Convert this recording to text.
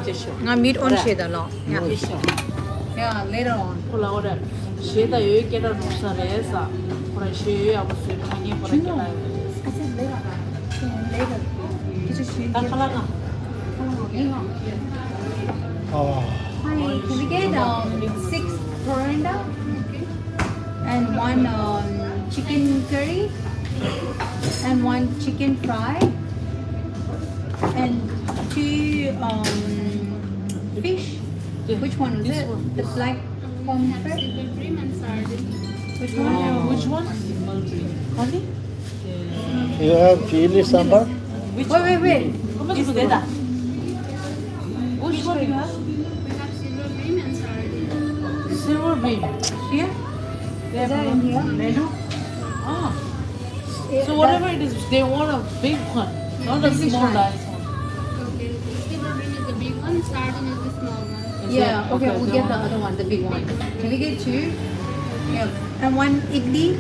meat on sheda lo. Yeah. Yeah, later on. Hola, ahora. Sheda yo quiero no usar esa. Por ahí yo hago su caña por aquí. I said later. Yeah, later. It's just shade. Takalana. 아, Hi, can we get 6 coriander and 1 chicken curry and 1 chicken fry and 2 fish. Yeah. Which one is This it? one. The black pomfret. Which one? Which one? Honey? you have chili sambar? Which Wait. one? Is that? Which one you have? Silver bean. Here? Is that in here? Menu? Ah. So whatever it is, they want a big one, not a Big small one. size one. Okay, silver green is the big one, sardine is the small one. Is Yeah, that- okay, we'll that get the one. other one, the big one. Can we get 2? Yeah. And 1 idli